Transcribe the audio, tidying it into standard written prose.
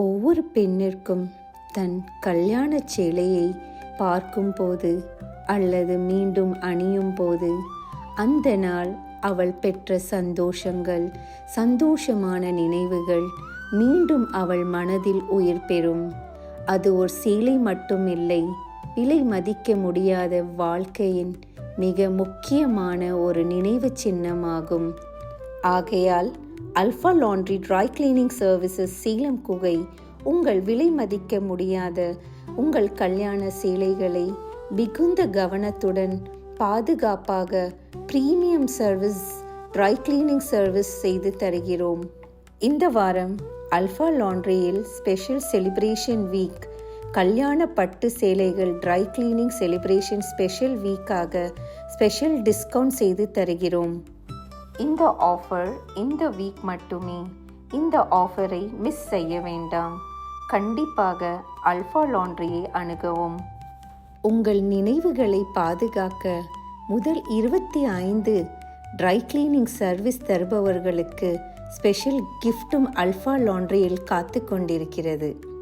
ஒவ்வொரு பெண்ணிற்கும் தன் கல்யாணச் சேலையை பார்க்கும்போது அல்லது மீண்டும் அணியும் போது அந்த நாள் அவள் பெற்ற சந்தோஷமான நினைவுகள் மீண்டும் அவள் மனதில் உயிர் பெறும். அது ஒரு சேலை மட்டுமில்லை, விலை மதிக்க முடியாத வாழ்க்கையின் மிக முக்கியமான ஒரு நினைவு சின்னமாகும். ஆகையால் alpha laundry dry cleaning services Salem குகை உங்கள் விலை மதிக்க முடியாத உங்கள் கல்யாண சேலைகளை மிகுந்த கவனத்துடன் பாதுகாப்பாக premium service try cleaning service செய்து தருகிறோம். இந்த வாரம் அல்ஃபா லாண்ட்ரியில் ஸ்பெஷல் செலிப்ரேஷன் வீக் கல்யாண பட்டு சேலைகள் ட்ரை கிளீனிங் செலிப்ரேஷன் ஸ்பெஷல் வீக்காக ஸ்பெஷல் டிஸ்கவுண்ட் செய்து தருகிறோம். இந்த ஆஃபர் இந்த வீக் மட்டுமே. இந்த ஆஃபரை மிஸ் செய்ய வேண்டாம். கண்டிப்பாக அல்ஃபா லாண்ட்ரியை அணுகவும். உங்கள் நினைவுகளை பாதுகாக்க முதல் 25 ட்ரை கிளீனிங் சர்வீஸ் தருபவர்களுக்கு ஸ்பெஷல் கிஃப்ட்டும் அல்ஃபா லாண்ட்ரியில் காத்து கொண்டிருக்கிறது.